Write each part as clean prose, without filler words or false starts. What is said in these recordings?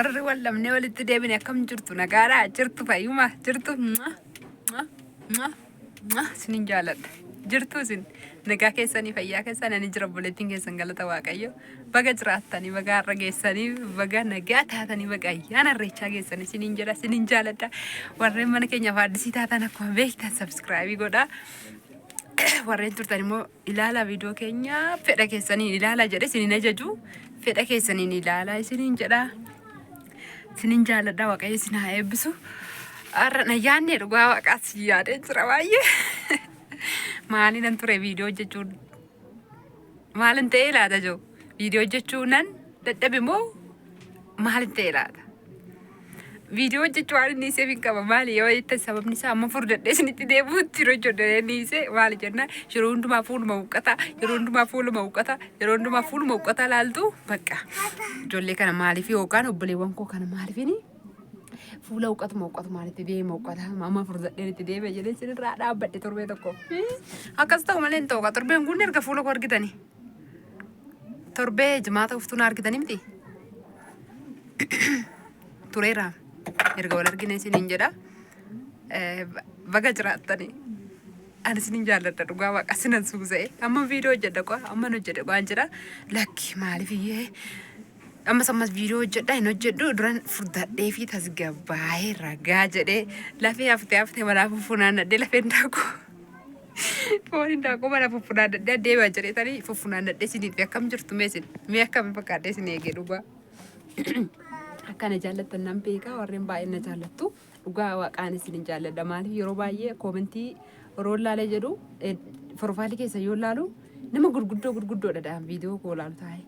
warri wallamne walitti deebine akkam jirtu nagaadhaa jirtu fayyuma jirtu sinin jaaladha jirtu sin nagaa keessanii fayyaa keessan ani jira buleettiin keessan galata waaqayyo baga jiraattanii baga har'a geessanii baga nagaa taatanii baga ayyaana irreechaa geessanii sinin jedha sinin jaaladha warreen mana keenyaaf addisii taatan akkuma beektan subscribe godhaa warreen turtan immoo ilaala viidiyoo keenya fedha keessanii ilaala jedhe sinin ajaju fedha keessanii ilaala sinin jedha sinin jaaladha waaqayyo sin haa eebbisu arra na yaanne dhugaa waaqaas yaadee jira baay'ee maaliin an ture viidiyoo hojjechuun maalin ta'ee laata jiru viidiyoo hojjechuun nan dadhabe moo maalin ta'ee laata viidiyoo hojjechuu waan inni isee hin qaba maali yoo jettan sababni isaa amma furdadhee isinitti deebi'utti yeroo hojjedhee inni isee maali jennaan yeroo hundumaa fuuluma huqqata yeroo hundumaa fuuluma huqqata yeroo hundumaa fuuluma huqqata laaltu bakka ijoollee kana maaliif yookaan obboleewwan koo kana maaliifini fuula huqqatu maalitti deema huqqata amma furdadhee itti deebi'e jedhee isinirraa dhaabbadhe torbee tokko akkas ta'u malee hin ta'u ka torbeen kun erga fuula koo argitanii torbee jimaata uftuun argitanii miti tureera erga wal argine isiniin jedha baga jiraattanii ani isiniin jaalladha dhugaa waaqa sinan suusa'e amma viidiyoo hojjedha qo'a amma hojjedhe qo'aan jira lakki maaliif iyyee ammas viidiyoo hojjedha hin hojjedhu duran furdadhee fi tasgabbaa'ee ragaa jedhee lafee haftee manaa fuffunaannadhee lafeen daakuu foon daakuu manaa fuffunaannadhee adeemaa jedheetanii fuffunaannadhee isiniif akkam jirtu mee akkam fakkaadhee isin eegee dhugaa akkana jaallattan nan beekaa warreen baay'ee na jaallattu dhugaa waaqaan isin jaalladha maaliif yeroo baay'ee koomentii yeroo laalee jedhu profaayilii keessa yoo laalu nama gurguddoodha dhaan viidiyoo koo laalu taa'e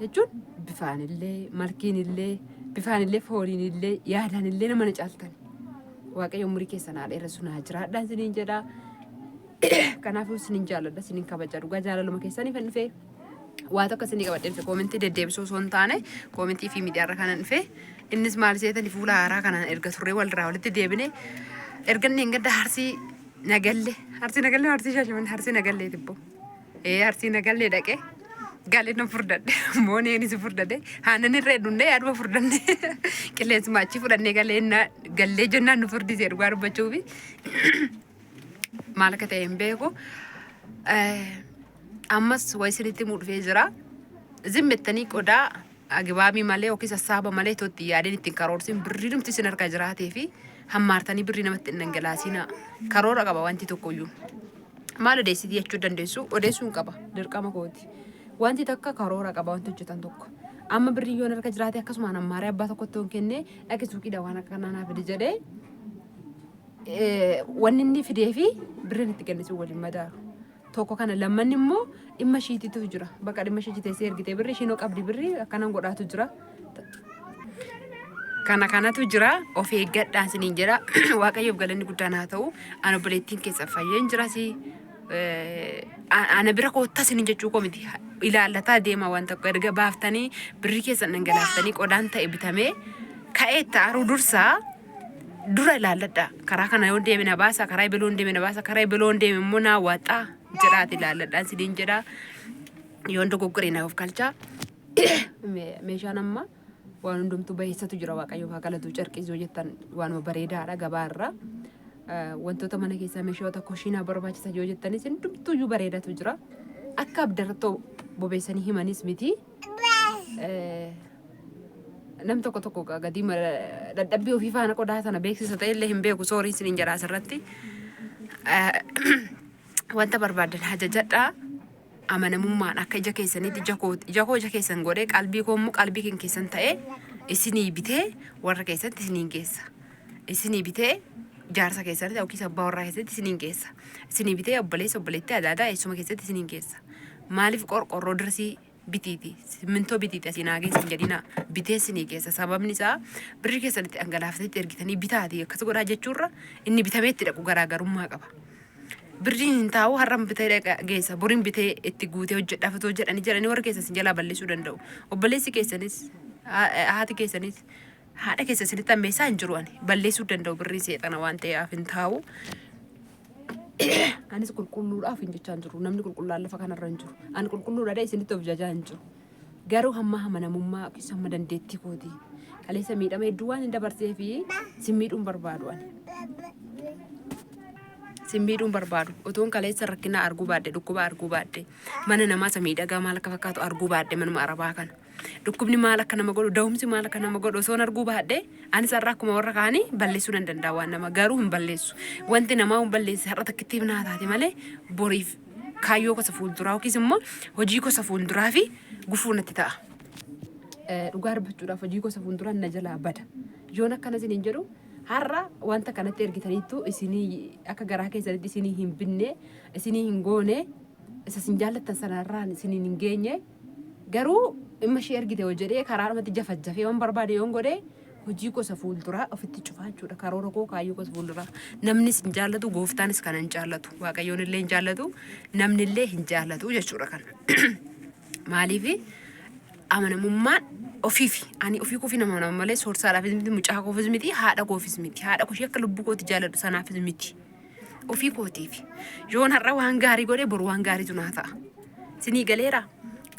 jechuun bifaanillee malkiinillee bifaanillee fooniinillee yaadaanillee nama na caaltan waaqayyo umurii keessan haa dheeressu naa jiraadhaan isiniin jedha kanaafuu isiniin jaalladha isiniin kabaja dhugaa jaalaluma keessanii fannifee waa tokko isinii qabadhee dhufe koomentii deddeebisuu osoo hin taane koomentii fi miidiyaarra kanan dhufe innis maal seetanii fuula haaraa kanaan erga turree walirraa walitti deebine erga inni hin gadda harsii nagalle harsii shaashaman harsii nagallee tibbo harsii nagallee dhaqee galeen furdadhe mooneenis furdadhe haanan irree dhundee yaaduma furdannee qilleensuma achii fudhannee gallee jennaan nu furdisee dhugaa dubbachuufi maal akka ta'e hin beeku ammas waysinitti mudhufee jira zimmettanii qodaa agibaabii malee yookiin sassaaba malee itti yaadeen ittiin karoorsin birrii numti isin harka jiraatee fi hammaartanii birrii namatti hin dhangalaasiina karoora qaba wanti tokkoyyuu maal odeessitii jechuu dandeessu odeessuun qaba dirqama kooti wanti takka karoora qaba wanti hojjetan tokko amma birrii yoon harka jiraatee akkasumaan hammaaree abbaa tokkotti hoon kennee dhaqi suuqiidha waan akka kanaa fide jedhee wanni inni fidee fi birriin itti kennisu waliin madaalu tokko kana lammanni immoo dhimma shiititu jira bakka dhimma shiitii teessee ergitee birrii ishiin qabdi birrii akkanaan godhaatu jira kanatu jira of eeggadhaan isiniin jedha waaqayyoof galanni guddaan haa ta'u ana obboleettiin keessa fayyeen jiras ana bira koottas isiniin jechuu koo miti ilaallataa deema waan tokko erga baaftanii birrii keessan dhangalaaftanii qodaan ta'e bitamee ka'ee taa'uu dura ilaalladha karaa kana yoo deeme na baasa karaa biloon deeme na baasa karaa biloon deeme immoo naa waaxaa jedhaati ilaalladhaan siniin jedha yoon dogoggoree naaf galchaa meeshaan amma waan hundumtuu baheessatu jira waaqayyoof haa galatu carqisoo jettan waanuma bareedaadha gabaarra wantoota mana keessaa meeshoota koshiinaa barbaachisan yoo jettanis hundumtuuyyuu bareedatu jira akka abdarratoo bobeessanii himanis miti nam tokko gadi dadhabbii ofii faana qodaa sana beeksisa ta'ellee hin beeku soorii isiniin jedha asirratti wanta barbaadan ajajadhaa amanamummaan akka ija keessaniitti ija koo keessan godhee qalbii koo immoo qalbii keessan ta'ee isinii bitee warra keessatti isiniin geessa isinii bitee jaarsa keessatti yookiin abbaa warraa keessatti isiniin geessa isinii bitee obboleetti adaadaa eessuma keessatti isiniin geessa maaliif qorqorroo dirsii bitiiti simintoo bitiiti asiin hageessan jedhina bitee isinii geessa sababni isaa birrii keessanitti dhangalaaftanii ergitanii bitaati akkas godhaa jechuurra inni bitamee itti dhaqu garaagarummaa qaba. Birriin hin taa'u har'an bitee geessa boriin bitee itti guutee hojjedhafatoo jedhanii warra keessan jalaa balleessuu danda'u obboleessi keessanis haati keessanis haadha keessa isinitti ammeessaa hin jiru ani balleessuu danda'u birrii seexana waan ta'eef hin taa'u anis qulqulluudhaaf hin jechaan jiru namni qulqullaan lafa kanarra hin jiru ani qulqulluudha isinitti of jajaa hin jiru garuu hamma amanamummaa yookiis hamma dandeettii kooti kaleessa miidhama hedduu waan hin dabarsee fi simmiidhuun barbaadu ani. Simmiidhuun barbaadu otoon kaleessa rakkina arguu baadde dhukkuba arguu baadde mana namaa isa miidhagaa maal akka fakkaatu arguu baadde manuma arabaa kana. Dhukkubni maal akka nama godhu da'umsi maal akka nama godhu osoon arguu baadde anis har'a akkuma warra kaanii balleessuu nan danda'a waan nama garuu hin balleessu. Wanti namaa hin balleesse har'a takkittiif naa taate malee boriif kaayyoo gosa fuulduraa yookiis immoo hojii gosa fuulduraa fi gufuu natti ta'a. Dhugaa dubbachuudhaaf hojii gosa fuulduraa na jalaa bada. Yoon akkana isiniin jedhu har'a wanta kanatti ergitaniittu isinii akka garaa keessanitti isinii hin binne isinii hin goone isa isin jaallattan sanarraan isinii hin geenye garuu imma ishee ergite hojjedhee karaa namatti jafajjafee waan barbaade yoon godhee hojii gosa fuulduraa ofitti cufaa jechuudha. Karoora koo kaayyoo gosa fuulduraa namnis hin jaallatu gooftaanis kana hin jaallatu waaqayyoon illee hin jaallatu namni illee hin jaallatu jechuudha kan. Maaliif amanamummaan ofiifi ani ofii koofii nama nama malee soorsaadhaafis miti mucaa koofis miti haadha koofis miti haadha koofii akka lubbuu kooti jaalladhu sanaafis miti ofii kootiifi yoon har'a waan gaarii godhe boru waan gaariitu naa ta'a. Sinii galeera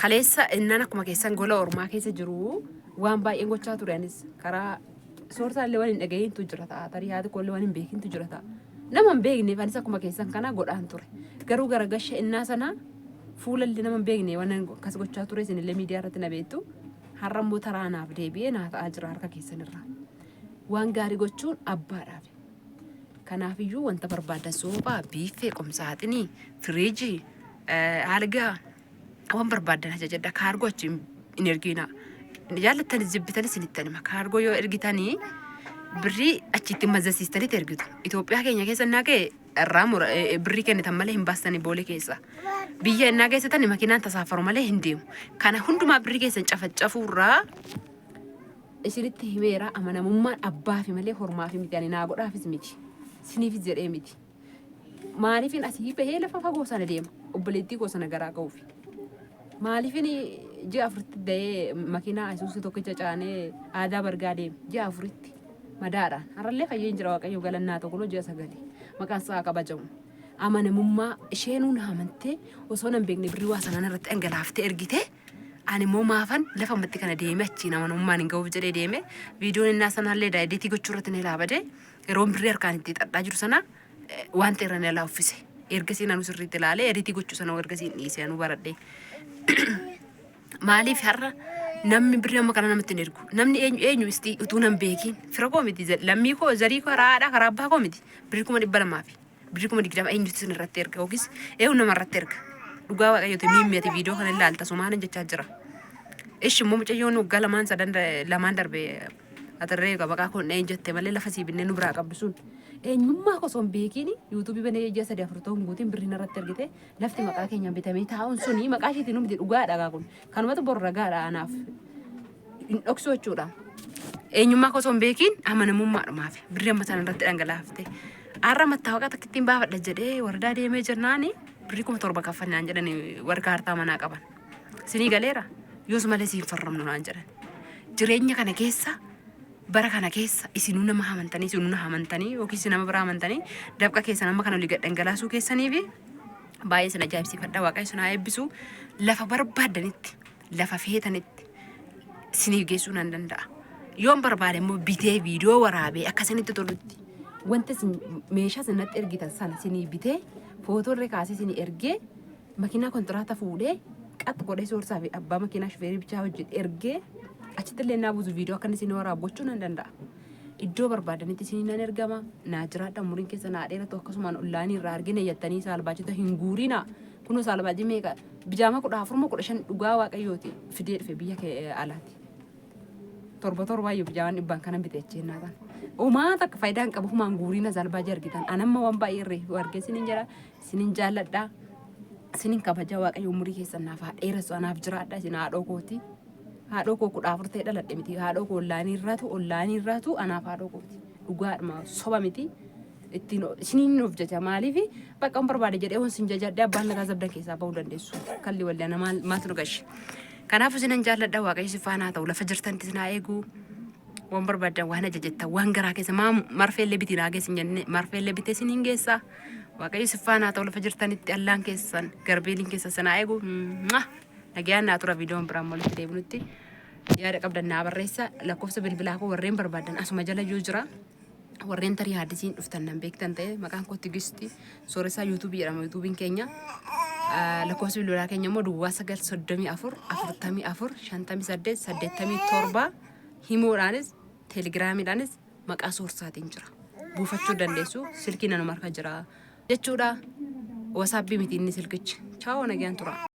kaleessa innaan akkuma keessan gola ormaa keessa jiru waan baay'een gochaa ture anis karaa soorsaallee waan hin dhagahintu jira ta'a tarii haati koollee waan hin beekintu jira ta'a nama hin beekneef anis akkuma keessan kana godhaan ture garuu garagasha innaa sana fuulallee nama hin beekne waan akkas gochaa ture isinillee miidiyaa irratti na beektu har'a immoo taraa naaf deebi'ee naa ta'aa jira harka keessanirraa waan gaarii gochuun abbaadhaaf. Kanaafiyyuu wanta barbaadan soophaa biiffee qomsaaxinii firiijii algaa waan barbaadan ajajadha kaargoo achi hin ergina jaallattanis jibbitanis hin ittanima kaargoo yoo ergitanii birrii achitti mazasiistanitti ergitu Itoophiyaa keenya keessa innaa ka'e irraa birrii kennitan malee hin baastanii boolee keessa biyya innaa keessatti makiinaan tasaafaru malee hin deemu kana hundumaa birrii keessan cafacafuurraa isinitti himeera amanamummaan abbaa fi malee hormaa fi miti ani naa godhaafis miti siniifis jedhee miti maaliifin asii bahee lafa fagoo sana deema obboleettii koo sana garaa ga'uufi maaliifin ji'a afuritti bahee makiinaa isuusii tokkicha caanee aadaa bargaa deema ji'a afuritti madaadhaan har'allee fayyeen jira waaqayyo galannaa tokko ji'a 9 maqaan isaa kabajamu amanamummaa isheenuun amantee osoo nan beekne birrii waa sanaan irratti dhangalaaftee ergite ani immoo maafan lafa matti kana deeme achiin amanamummaan hin ga'uuf jedhee deeme viidiyoon innaa sanaallee daayideetii gochuu irratti ni laabade yeroon birrii harkaan itti xadhaa jiru sana waan ta'e irra ni laaffise ergasii nanu sirriitti ilaalee ediitii gochuu sana ergasii dhiisee anu baradhee maaliif har'a namni birrii amma kana namatti hin ergu namni eenyu isti utuu nan beekiin fira koo miti lammii koo zarii koo haadha karaa abbaa koo miti birrii 200 fi birrii 20 eenyutti sin irratti erga yookiis eenyu nama irratti erga dhugaa waaqayyooti miimmeeti viidiyoo kana ilaalta sumaan jechaa jira. Ishi immoo mucayyoon waggaa lamaan darbe atarree maqaa kun dheen jette malee lafa sii binnee nu biraa qabdu sun eenyummaa osoo hin beekiin yuutuubii banee ji'a 3-4 ta'uun guutiin birriin irratti ergite lafti maqaa keenyaan bitamee taa'uun suni maqaa isheetiin nu miti dhugaadha kun kanumatu bor ragaadha anaaf hin dhoksu jechuudha. Eenyummaa osoo hin beekiin amanamummaadhumaaf birrii amma sana irratti dhangalaafte har'a mattaawaqaa takka ittiin baafadha jedhee wardaa deemee jirnaani birrii 7,000 kaffannaan jedhani warqa hartaa manaa qaban sinii galeera yoos malee siin farramnu naan jedhan jireenya kana keessa bara kana keessa isinuu nama amantanii isinuu nama amantanii yookiis nama biraa amantanii dabqa keessa nama kana olii gadhangalaasuu keessanii fi baay'ee sana ajaa'ibsiifadha waaqayyo sana eebbisu lafa barbaadanitti lafa feetanitti isiniif geessuu nan danda'a yoon barbaade immoo bitee viidiyoo waraabee akkasinitti tolutti wanta meeshaa sanatti ergitan sana isinii bitee footoo irra kaasee isinii ergee makiinaa kontiraata fuudhee qaxxa godhee soorsaa fi abbaa makiinaa shufeerii bichaa hojjedhe ergee achitti illee naa buusu viidiyoo akkan isin waraabachuu nan danda'a. Iddoo barbaadanitti isin nan ergama naa jiraadha umuriin keessa naa dheeratu akkasumaan ollaanii irraa argine yattanii saalbaajita hin guurina kunoo saalbaajii meeqa bijaama 14-15 dhugaa waaqayyooti fidee dhufe biyya kee alaati. Torba iyyuu bijaamaan dhibbaan kanan bitee jennaataan. Uumaa takka faayidaan qabu humaan guurina saalbaajii argitan anamma waan baay'ee irree argee sinin jira sinin jaalladha sinin kabaja waaqayyo umurii keessa naaf dheeressu anaaf jiraadha isin haadhoo kooti. Haadhoo koo 14 ta'e dhaladhe miti haadhoo koo ollaanii irraatu anaaf haadhoo kooti dhugaadhuma soba miti ittiin isiniin nuuf jaja maaliif bakka barbaade jedhee hon sin jajadhe abbaan nagaa zabdan keessaa bahuu dandeessu kalli waldaa maaltu nu gashi kanaafuu sinan jaalladha waaqayyo si faana ta'u lafa jirtantis naa eegu waan barbaadan waan ajajetta waan garaa keessa marfeellee bitiin haageessin jenne marfeellee bitee siniin geessa waaqayyo si faana ta'u lafa jirtanitti allaan keessan garbeeliin keessa sanaa eegu Nagaan naa tura viidiyoon biraan walitti deebinutti yaada qabdannaa barreessa lakkoofsa bilbilaa koo warreen barbaadan asuma jala yoo jira. Warreen tarii haadisiin dhuftan nan beektan ta'e maqaan koo Tigisti sooressaa yuutuubii jedhama yuutuubiin keenya. Lakkoofsa bilbilaa keenya immoo Duwwaa 934 himuudhaanis teelegiraamiidhaanis maqaa soorsaatiin jira. Buufachuu dandeessu silkii nanuma harka jira jechuudha. Wasaabbii miti inni silkichi. Chaawoo nagaan tura.